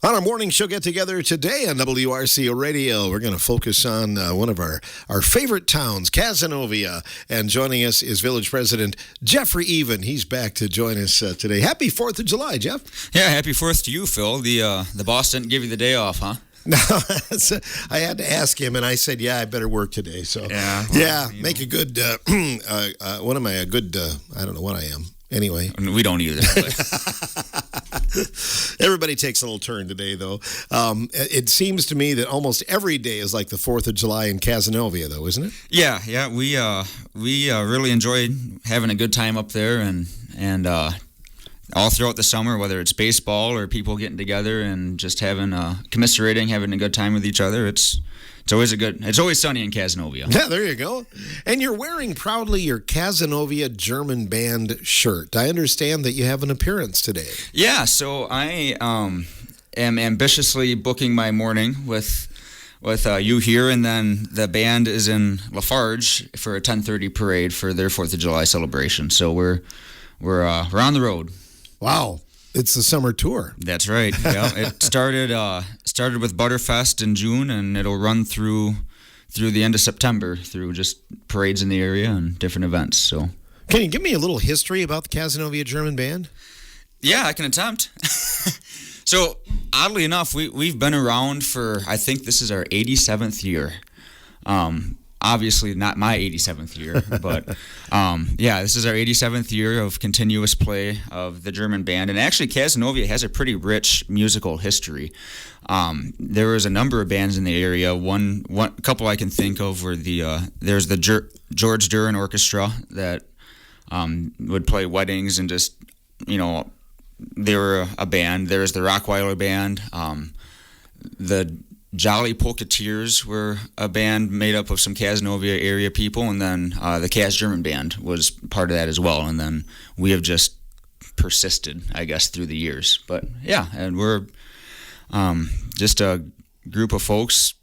On our morning show get together today on WRCO Radio, we're going to focus on one of our favorite towns, Cazenovia. And joining us is Village President Jeffrey Even. He's back to join us today. Happy 4th of July, Jeff. Yeah, happy 4th to you, Phil. The boss didn't give you the day off, huh? No, I had to ask him, and I said, yeah, I better work today. So, make a good, what am I, a good, I don't know what I am. Anyway. We don't either. Everybody takes a little turn today, though. It seems to me that almost every day is like the 4th of July in Cazenovia, though, isn't it? Yeah. We really enjoy having a good time up there, and all throughout the summer, whether it's baseball or people getting together and just having commiserating, having a good time with each other. It's always sunny in Cazenovia. Yeah, there you go. And you're wearing proudly your Cazenovia German Band shirt. I understand that you have an appearance today. Yeah, so I am ambitiously booking my morning with you here, and then the band is in Lafarge for a 10:30 parade for their 4th of July celebration. So we're on the road. Wow. It's the summer tour. That's right. Yeah, it started with Butterfest in June, and it'll run through the end of September through just parades in the area and different events. So, can you give me a little history about the Cazenovia German Band? Yeah, I can attempt. So, oddly enough, we've been around for, I think this is our 87th year. Obviously not my 87th year, but this is our 87th year of continuous play of the German band. And actually, Cazenovia has a pretty rich musical history. There was a number of bands in the area. One couple I can think of were there's the George Duran Orchestra that would play weddings and just, they were a band. There's the Rockweiler Band. The Jolly Polketeers were a band made up of some Cazenovia area people, and then the Kaz German Band was part of that as well. And then we have just persisted, I guess, through the years. But yeah, and we're just a group of folks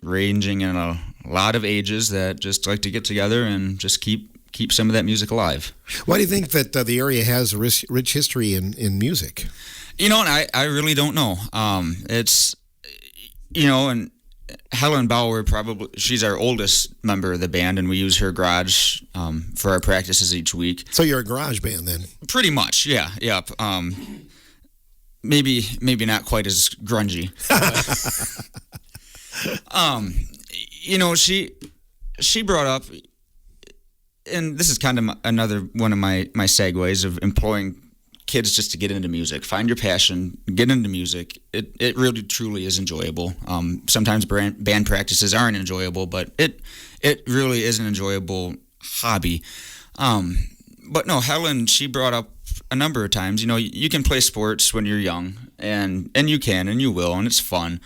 ranging in a lot of ages that just like to get together and just keep some of that music alive. Why do you think that the area has a rich history in music? And I really don't know. And Helen Bauer, she's our oldest member of the band, and we use her garage for our practices each week. So you're a garage band then? Pretty much, yeah. Maybe not quite as grungy. She brought up, and this is kind of another one of my segues of employing kids just to get into music. Find your passion, get into music. It really truly is enjoyable. Sometimes band practices aren't enjoyable, but it really is an enjoyable hobby. But no, Helen, she brought up a number of times, you can play sports when you're young, and you can and you will, and it's fun.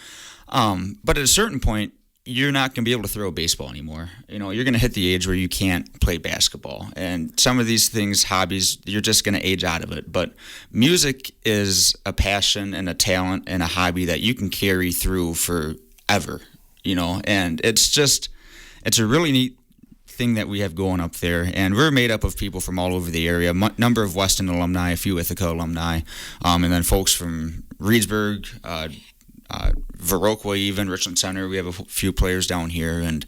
But at a certain point, you're not going to be able to throw a baseball anymore. You're going to hit the age where you can't play basketball. And some of these things, hobbies, you're just going to age out of it. But music is a passion and a talent and a hobby that you can carry through forever, And it's a really neat thing that we have going up there. And we're made up of people from all over the area, number of Weston alumni, a few Ithaca alumni, and then folks from Reedsburg, Viroqua, even Richland Center. We have a few players down here, and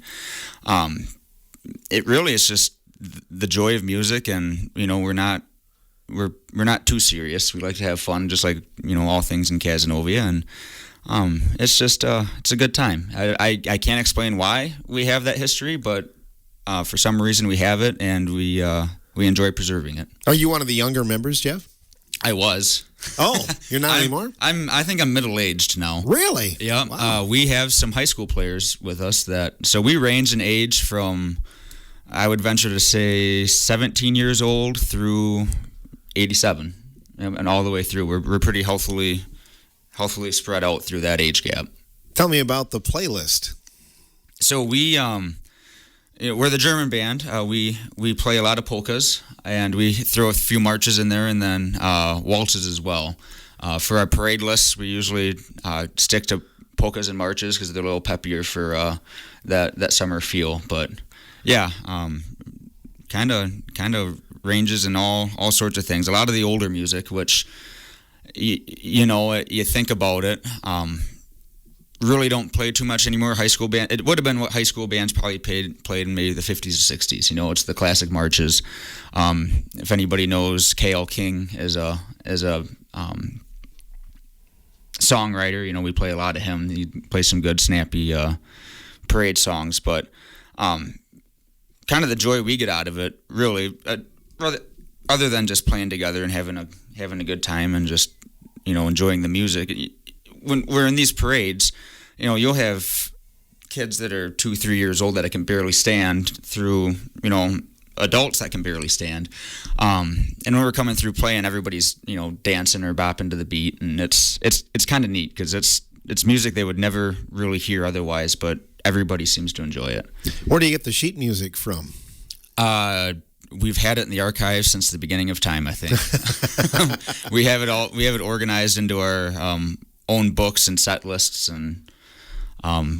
it really is just the joy of music. And we're not too serious. We like to have fun, just like all things in Cazenovia, and it's just it's a good time. I can't explain why we have that history, but for some reason we have it, and we enjoy preserving it. Are you one of the younger members, Jeff? I was. Oh, you're not anymore? I think I'm middle-aged now. Really? Yeah. Wow. We have some high school players with us so we range in age from, I would venture to say, 17 years old through 87, and all the way through. We're pretty healthily spread out through that age gap. Tell me about the playlist. So we're the German band. We play a lot of polkas, and we throw a few marches in there, and then waltzes as well. For our parade lists, we usually stick to polkas and marches because they're a little peppier for that summer feel. But yeah, kind of ranges in all sorts of things. A lot of the older music, which you think about it. Really don't play too much anymore. High school band. It would have been what high school bands probably played in maybe the 50s or 60s. It's the classic marches. If anybody knows, K.L. King is a songwriter. We play a lot of him. He plays some good snappy parade songs. But kind of the joy we get out of it, really, other than just playing together and having a good time and just enjoying the music. When we're in these parades, you'll have kids that are 2-3 years old that can barely stand through, adults that can barely stand. And when we're coming through playing, everybody's, dancing or bopping to the beat. And it's kind of neat because it's music they would never really hear otherwise, but everybody seems to enjoy it. Where do you get the sheet music from? We've had it in the archives since the beginning of time, I think. We have it organized into our own books and set lists, and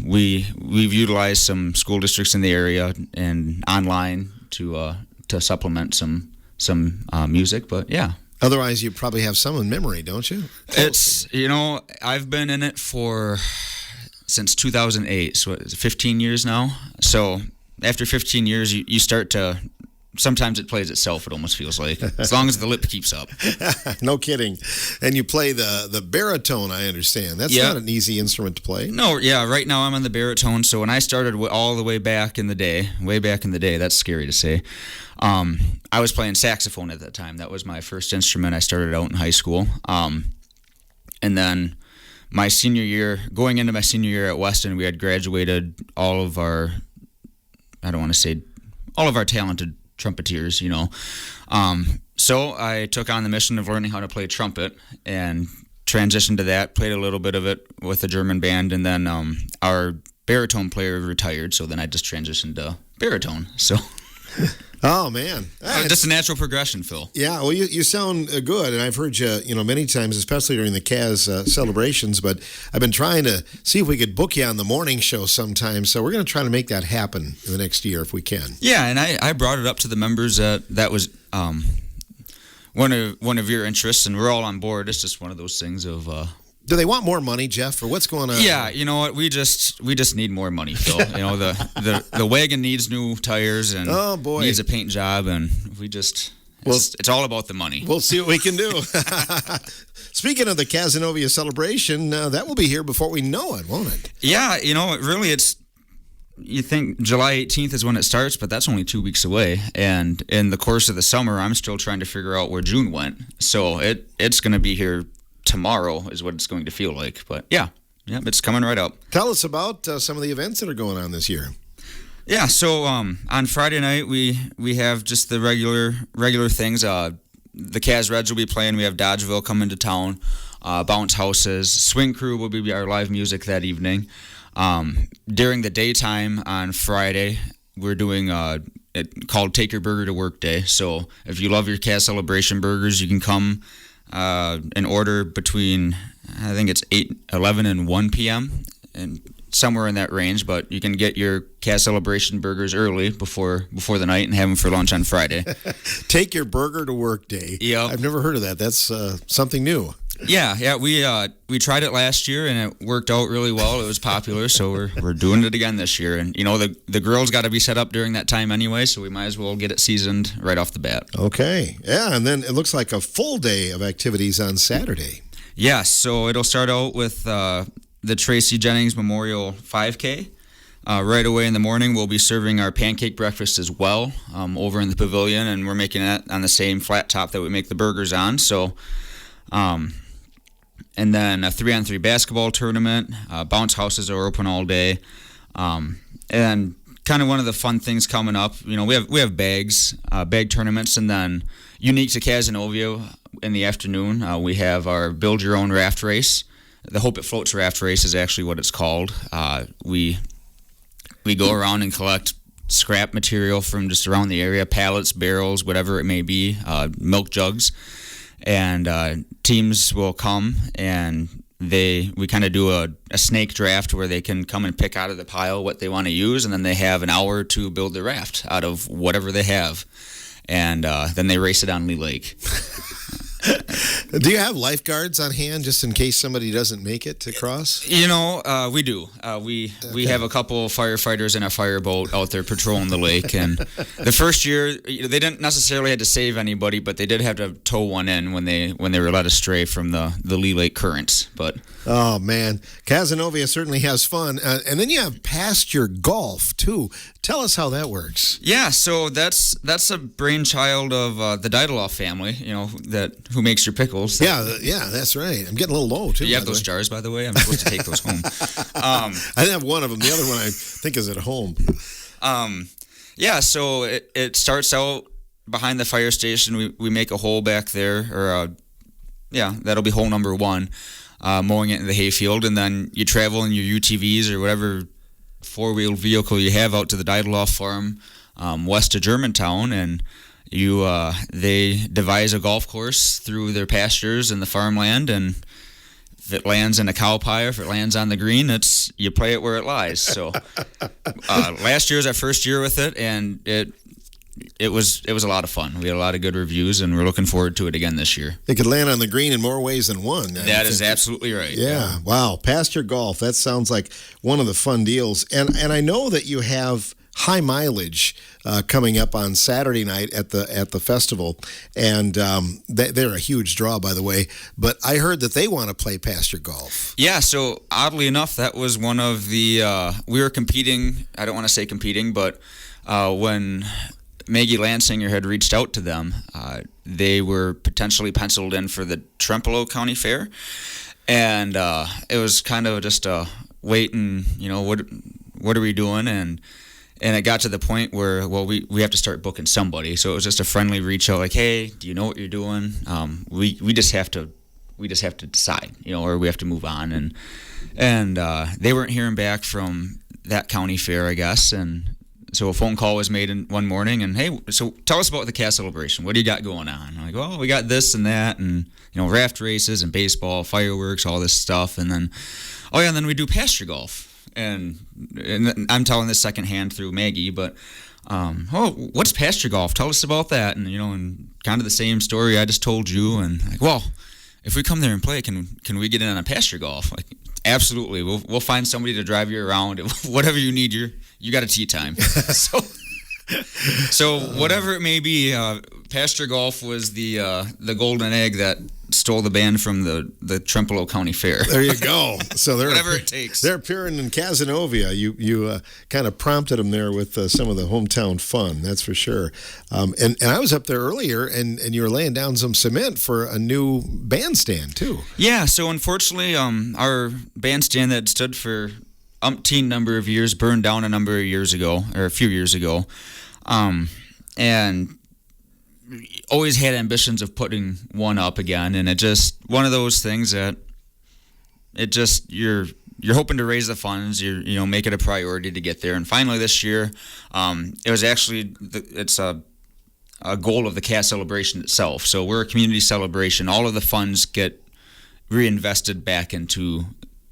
we've utilized some school districts in the area and online to supplement some music. But yeah, otherwise you probably have some in memory, don't you? It's I've been in it since 2008, so it's 15 years now. So after 15 years, you start to. Sometimes it plays itself, it almost feels like, as long as the lip keeps up. No kidding. And you play the baritone, I understand. That's not an easy instrument to play. No, yeah, right now I'm on the baritone. So when I started all the way back in the day, that's scary to say, I was playing saxophone at that time. That was my first instrument. I started out in high school. And then my senior year, going into my senior year at Weston, we had graduated all of our talented trumpeters, So I took on the mission of learning how to play trumpet and transitioned to that, played a little bit of it with a German band, and then our baritone player retired, so then I just transitioned to baritone. So oh, man. Just a natural progression, Phil. Yeah, well, you sound good, and I've heard you, many times, especially during the Caz celebrations, but I've been trying to see if we could book you on the morning show sometime, so we're going to try to make that happen in the next year if we can. Yeah, and I brought it up to the members. That was one of your interests, and we're all on board. It's just one of those things of... Do they want more money, Jeff, or what's going on? Yeah, you know what? We just need more money, Phil. The wagon needs new tires and needs a paint job, and it's all about the money. We'll see what we can do. Speaking of the Cazenovia celebration, that will be here before we know it, won't it? Yeah, you think July 18th is when it starts, but that's only 2 weeks away. And in the course of the summer, I'm still trying to figure out where June went. So it's going to be here tomorrow is what it's going to feel like. But yeah, it's coming right up. Tell us about some of the events that are going on this year. Yeah, so on Friday night we have just the regular things. The Caz Reds will be playing. We have Dodgeville coming to town. Bounce Houses. Swing Crew will be our live music that evening. During the daytime on Friday, we're doing called Take Your Burger to Work Day. So if you love your Caz Celebration burgers, you can come and order between, I think it's 11 and 1 p.m. and somewhere in that range, but you can get your Caz Celebration burgers early before the night and have them for lunch on Friday. Take Your Burger to Work Day. Yeah, I've never heard of that. That's something new. Yeah, we tried it last year and it worked out really well. It was popular, so we're doing it again this year. And the grill's got to be set up during that time anyway, so we might as well get it seasoned right off the bat. Okay, yeah, and then it looks like a full day of activities on Saturday. Yes, so it'll start out with the Tracy Jennings Memorial 5K. Right away in the morning, we'll be serving our pancake breakfast as well over in the pavilion, and we're making that on the same flat top that we make the burgers on. So. And then a 3-on-3 basketball tournament. Bounce houses are open all day. And kind of one of the fun things coming up, we have bag tournaments, and then unique to Cazenovia in the afternoon, we have our Build Your Own Raft Race. The Hope It Floats Raft Race is actually what it's called. We go around and collect scrap material from just around the area, pallets, barrels, whatever it may be, milk jugs. And teams will come and we kind of do a snake draft where they can come and pick out of the pile what they want to use, and then they have an hour to build the raft out of whatever they have, and then they race it on Lee Lake. Do you have lifeguards on hand just in case somebody doesn't make it to cross? We do. We have a couple firefighters in a fireboat out there patrolling the lake. And the first year, they didn't necessarily have to save anybody, but they did have to tow one in when they were led astray from the Lee Lake currents. But oh man, Cazenovia certainly has fun. And then you have pasture golf too. Tell us how that works. Yeah, so that's a brainchild of the Didaloff family. Who makes your pickles. Yeah, that's right. I'm getting a little low too. Do you have those jars, by the way? I'm supposed to take those home. I have one of them. The other one I think is at home. So it starts out behind the fire station. We make a hole back there, or that'll be hole number 1, mowing it in the hayfield, and then you travel in your UTVs or whatever four-wheel vehicle you have out to the Didaloff farm, west of Germantown, and they devise a golf course through their pastures and the farmland, and if it lands in a cow pie or if it lands on the green, you play it where it lies. So last year was our first year with it, and it was a lot of fun. We had a lot of good reviews, and we're looking forward to it again this year. It could land on the green in more ways than one. That is absolutely right. Yeah. Wow. Pasture golf. That sounds like one of the fun deals. And I know that you have high mileage coming up on Saturday night at the festival, and they're a huge draw, by the way. But I heard that they want to play pasture golf. Yeah, so oddly enough, that was one of the we were competing. I don't want to say competing, but when Maggie Lansinger had reached out to them, they were potentially penciled in for the Trempealeau County Fair, and it was kind of just a wait and what are we doing, and it got to the point where, well, we have to start booking somebody. So it was just a friendly reach out, like, hey, do you know what you're doing? We just have to decide, or we have to move on. And they weren't hearing back from that county fair, I guess. And so a phone call was made one morning, and hey, so tell us about the Cass celebration. What do you got going on? I'm like, well, we got this and that, and raft races and baseball, fireworks, all this stuff, and then, and then we do pasture golf. And I'm telling this secondhand through Maggie, but what's pasture golf? Tell us about that. And and kind of the same story I just told you. And like, well, if we come there and play, can we get in on a pasture golf? Like, absolutely. We'll find somebody to drive you around. Whatever you need, you got a tee time. So whatever it may be, pasture golf was the golden egg that stole the band from the Trempealeau County Fair. There you go. So whatever it takes. They're appearing in Cazenovia. You kind of prompted them there with some of the hometown fun. That's for sure. And I was up there earlier, and you were laying down some cement for a new bandstand too. Yeah. So unfortunately, our bandstand that stood for umpteen number of years burned down a few years ago, and always had ambitions of putting one up again, and it just one of those things that you're hoping to raise the funds, make it a priority to get there. And finally this year, it was actually it's a goal of the Cass celebration itself. So we're a community celebration. All of the funds get reinvested back into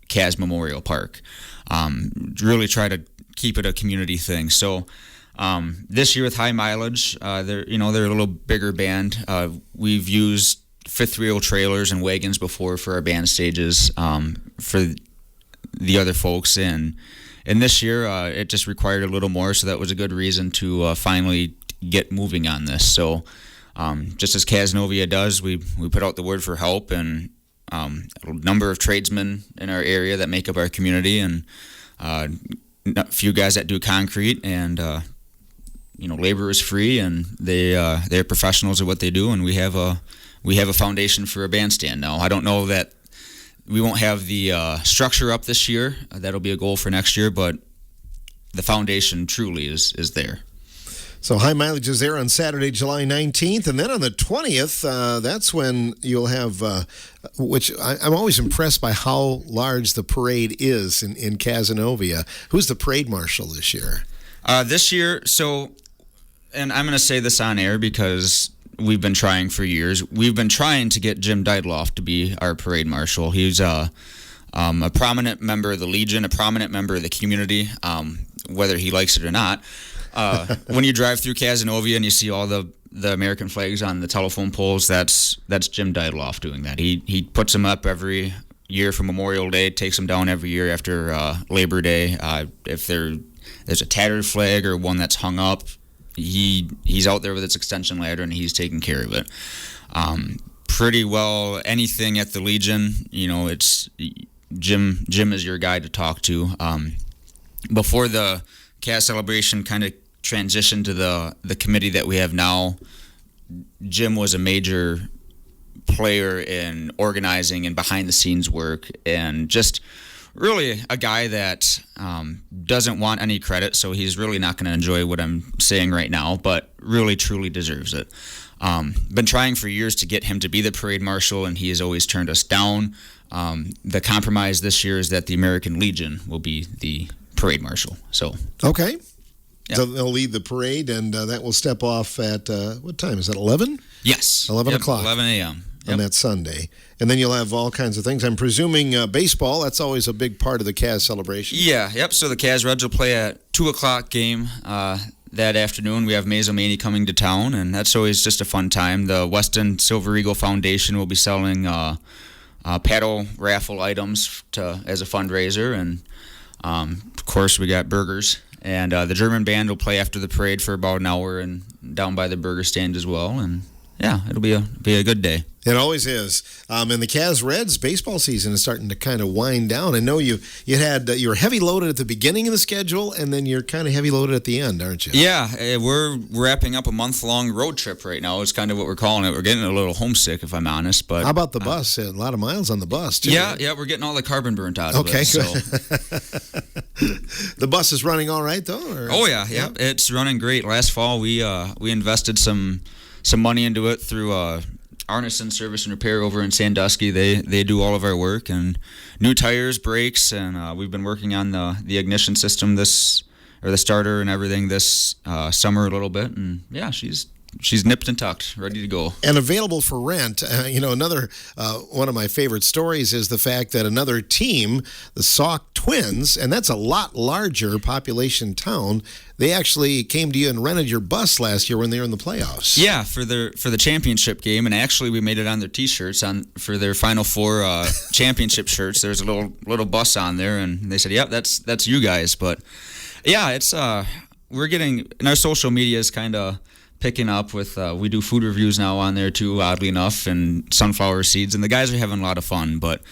Cass Memorial Park. Really try to keep it a community thing. So this year with high mileage, they're a little bigger band. We've used fifth wheel trailers and wagons before for our band stages for the other folks, and this year it just required a little more, so that was a good reason to finally get moving on this. So just as Cazenovia does, we put out the word for help, and a number of tradesmen in our area that make up our community, and a few guys that do concrete, and labor is free, and they're professionals at what they do, and we have a foundation for a bandstand now. I don't know that we won't have the structure up this year. That'll be a goal for next year, but the foundation truly is there. So high mileage is there on Saturday, July 19th, and then on the 20th, that's when you'll have, which I'm always impressed by how large the parade is in Cazenovia. Who's the parade marshal this year? This year, and I'm going to say this on air because we've been trying for years. We've been trying to get Jim Didaloff to be our parade marshal. He's a prominent member of the Legion, a prominent member of the community, whether he likes it or not. When you drive through Cazenovia and you see all the the American flags on the telephone poles, that's Jim Didloff doing that. He puts them up every year for Memorial Day, takes them down every year after Labor Day. If there's a tattered flag or one that's hung up, he's out there with his extension ladder and he's taking care of it. Pretty well anything at the Legion, it's Jim is your guy to talk to. Before the Caz celebration kind of transitioned to the committee that we have now, Jim was a major player in organizing and behind the scenes work, and just really a guy that doesn't want any credit, so he's really not going to enjoy what I'm saying right now, but really truly deserves it. Been trying for years to get him to be the parade marshal, and he has always turned us down. The compromise this year is that the American Legion will be the parade marshal. So okay. Yep. So they'll lead the parade, and that will step off at, what time? Is that 11? Yes. 11 o'clock. 11 a.m. On that Sunday. And then you'll have all kinds of things. I'm presuming baseball, that's always a big part of the Caz celebration. Yeah, yep. So the Caz Reds will play at 2 o'clock game that afternoon. We have Mazomanie coming to town, and that's always just a fun time. The Weston Silver Eagle Foundation will be selling paddle raffle items as a fundraiser, and of course we got burgers. And the German band will play after the parade for about an hour and down by the burger stand as well. And yeah, it'll be a good day. It always is. And the Caz Reds baseball season is starting to kind of wind down. I know you were heavy loaded at the beginning of the schedule, and then you're kind of heavy loaded at the end, aren't you? Yeah, we're wrapping up a month-long road trip right now. It's kind of what we're calling it. We're getting a little homesick, if I'm honest. But how about the bus? A lot of miles on the bus, too. Yeah, we're getting all the carbon burnt out of it. Okay, So. The bus is running all right, though? Or? Oh, yeah, it's running great. Last fall, we invested some money into it through Arneson Service and Repair over in Sandusky. They do all of our work, and new tires, brakes, and we've been working on the ignition system the starter and everything this summer a little bit. And yeah, she's nipped and tucked, ready to go. And available for rent. Another one of my favorite stories is the fact that another team, the Sauk Twins, and that's a lot larger population town, they actually came to you and rented your bus last year when they were in the playoffs. Yeah, for the championship game, and actually we made it on their T-shirts for their Final Four championship shirts. There's a little bus on there, and they said, "Yep, that's you guys." But yeah, it's we're getting, and our social media is kind of picking up with we do food reviews now on there too, oddly enough, and sunflower seeds, and the guys are having a lot of fun. But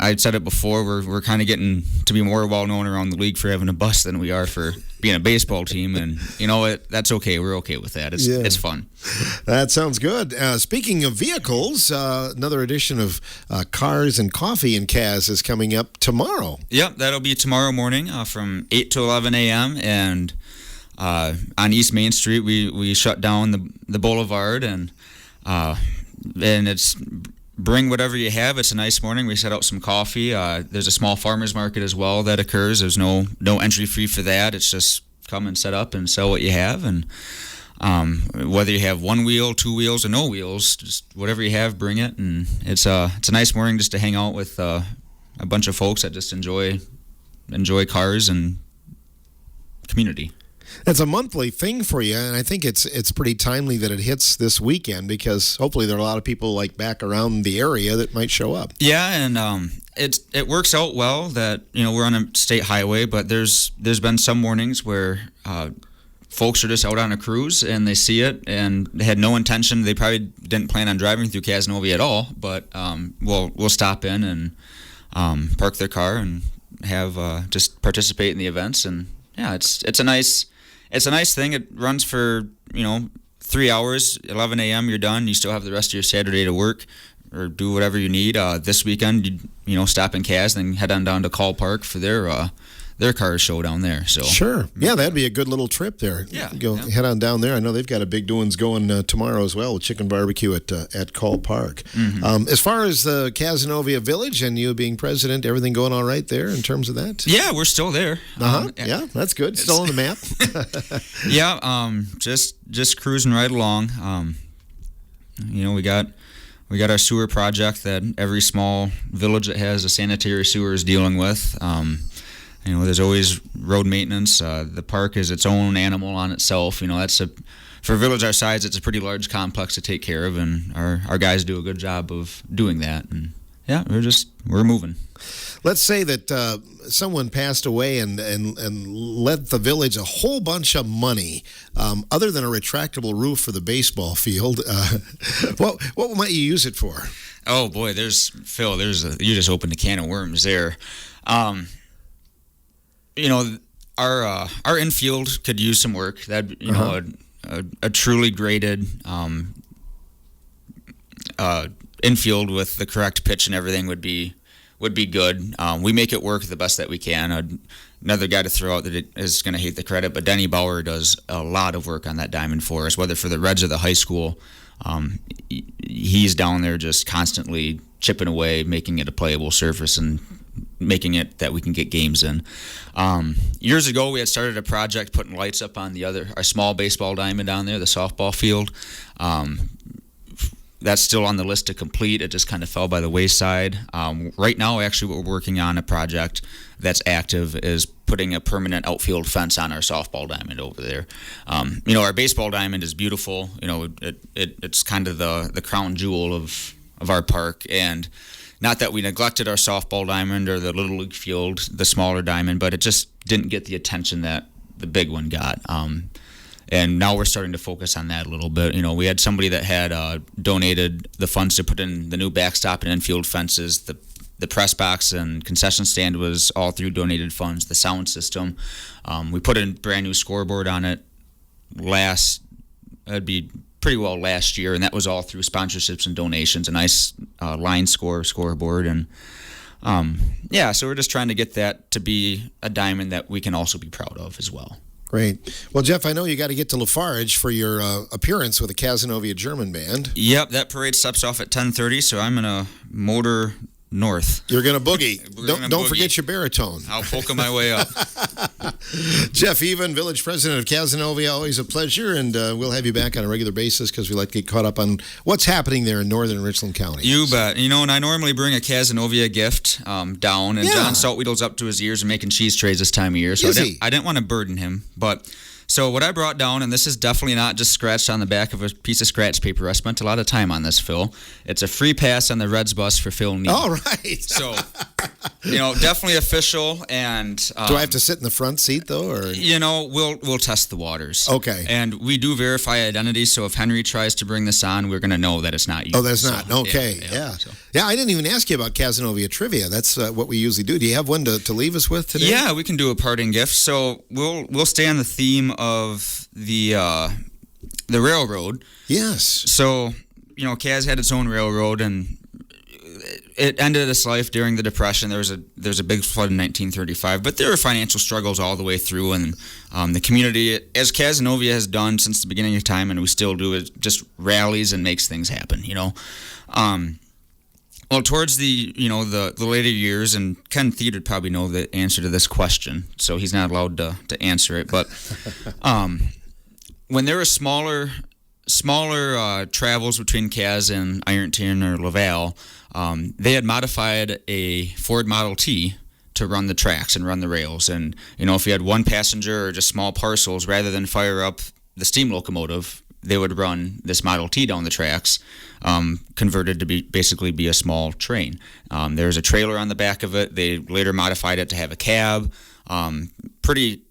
I said it before, we're kind of getting to be more well known around the league for having a bus than we are for being a baseball team, and that's okay. We're okay with that. It's fun. That sounds good. Speaking of vehicles, another edition of Cars and Coffee in Caz is coming up tomorrow. Yep, that'll be tomorrow morning from 8 to 11 a.m. and on East Main Street, we shut down the boulevard, and it's bring whatever you have. It's a nice morning. We set out some coffee. There's a small farmers market as well that occurs. There's no entry fee for that. It's just come and set up and sell what you have, and whether you have one wheel, two wheels, or no wheels, just whatever you have, bring it. And it's a nice morning just to hang out with a bunch of folks that just enjoy cars and community. It's a monthly thing for you, and I think it's pretty timely that it hits this weekend, because hopefully there are a lot of people like back around the area that might show up. Yeah, and it works out well that we're on a state highway, but there's been some mornings where folks are just out on a cruise and they see it and they had no intention. They probably didn't plan on driving through Cazenovia at all, but we'll stop in and park their car and have just participate in the events. And yeah, it's a nice thing. It runs for 3 hours. 11 a.m. you're done. You still have the rest of your Saturday to work or do whatever you need. This weekend, you stop in Caz, then head on down to Call Park for their car show down there. So sure, yeah, that'd be a good little trip there. Yeah, head on down there. I know they've got a big doings going tomorrow as well with chicken barbecue at Call Park. Mm-hmm. As far as the Cazenovia Village and you being president, everything going all right there in terms of that? Yeah, we're still there. Yeah, that's good. Still on the map. Yeah, just cruising right along. We got our sewer project that every small village that has a sanitary sewer is dealing with. There's always road maintenance. The park is its own animal on itself. That's for a village our size, it's a pretty large complex to take care of, and our guys do a good job of doing that. And yeah, we're moving. Let's say that someone passed away and left the village a whole bunch of money, other than a retractable roof for the baseball field. What might you use it for? Oh boy, Phil. You just opened a can of worms there. Our infield could use some work. That a truly graded infield with the correct pitch and everything would be good. We make it work the best that we can. Another guy to throw out that is going to hate the credit, but Denny Bauer does a lot of work on that diamond for us, whether for the Reds or the high school. He's down there just constantly chipping away, making it a playable surface and making it that we can get games in. Years ago, we had started a project putting lights up on our small baseball diamond down there, the softball field. That's still on the list to complete. It just kind of fell by the wayside. Right now, actually, what we're working on, a project that's active, is putting a permanent outfield fence on our softball diamond over there. Our baseball diamond is beautiful. It's kind of the crown jewel of our park. And not that we neglected our softball diamond or the Little League field, the smaller diamond, but it just didn't get the attention that the big one got. And now we're starting to focus on that a little bit. We had somebody that had donated the funds to put in the new backstop and infield fences. The press box and concession stand was all through donated funds. The sound system, we put a brand new scoreboard on it it'd be pretty well last year, and that was all through sponsorships and donations. A nice line scoreboard, and so we're just trying to get that to be a diamond that we can also be proud of as well. Great. Well, Jeff, I know you got to get to Lafarge for your appearance with the Cazenovia German Band. Yep, that parade steps off at 10:30, so I'm going to motor north. You're going to boogie. Don't forget your baritone. I'll polka my way up. Jeff Even, Village President of Cazenovia, always a pleasure, and we'll have you back on a regular basis because we like to get caught up on what's happening there in northern Richland County. You bet. And I normally bring a Cazenovia gift down, and John Saltweedle's up to his ears and making cheese trays this time of year, so I didn't want to burden him, but... So what I brought down, and this is definitely not just scratched on the back of a piece of scratch paper. I spent a lot of time on this, Phil. It's a free pass on the Reds bus for Phil Neal. All right. So, definitely official. And do I have to sit in the front seat though, or we'll test the waters. Okay. And we do verify identity. So if Henry tries to bring this on, we're going to know that it's not you. Oh, that's not. Okay. Yeah. Yeah. I didn't even ask you about Cazenovia trivia. That's what we usually do. Do you have one to leave us with today? Yeah, we can do a parting gift. So we'll stay on the theme of the railroad. Yes. So, Kaz had its own railroad, and it ended its life during the Depression. There was a big flood in 1935, but there were financial struggles all the way through, and the community, as Cazenovia has done since the beginning of time, and we still do, it just rallies and makes things happen. Well, towards the later years, and Ken Theed would probably know the answer to this question, so he's not allowed to answer it. But when there were smaller travels between Kaz and Ironton or Laval, they had modified a Ford Model T to run the tracks and run the rails. And if you had one passenger or just small parcels, rather than fire up the steam locomotive, they would run this Model T down the tracks, converted to basically be a small train. There's a trailer on the back of it. They later modified it to have a cab. Pretty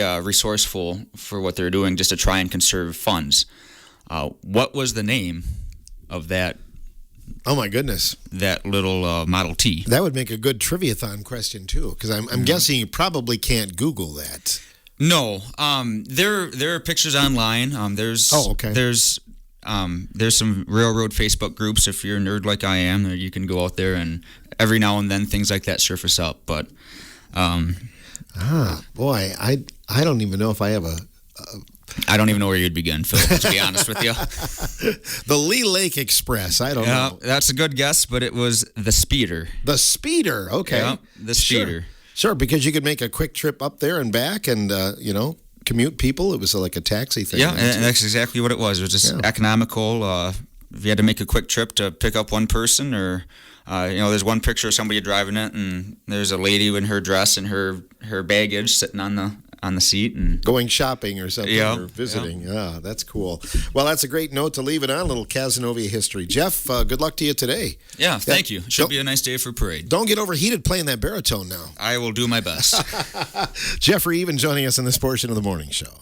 resourceful for what they're doing, just to try and conserve funds. What was the name of that? Oh my goodness! That little Model T. That would make a good trivia-thon question too, because I'm guessing you probably can't Google that. No, there are pictures online. There's some railroad Facebook groups. If you're a nerd like I am, you can go out there, and every now and then things like that surface up. But boy, I don't even know if I have I don't even know where you'd begin, Phil, to be honest with you. The Lee Lake Express. I don't know. That's a good guess, but it was the Speeder. The Speeder. Okay. Yeah, the Speeder. Sure, because you could make a quick trip up there and back and, commute people. It was like a taxi thing. Yeah, and that's exactly what it was. It was just economical. If you had to make a quick trip to pick up one person, or, there's one picture of somebody driving it, and there's a lady in her dress and her baggage sitting on on the seat and going shopping or something, Yeah, or visiting. Yeah, that's cool. Well, that's a great note to leave it on, a little Cazenovia history. Jeff, good luck to you today. Yeah, thank you. Should be a nice day for parade. Don't get overheated playing that baritone now. I will do my best. Jeffrey Even joining us in this portion of the morning show.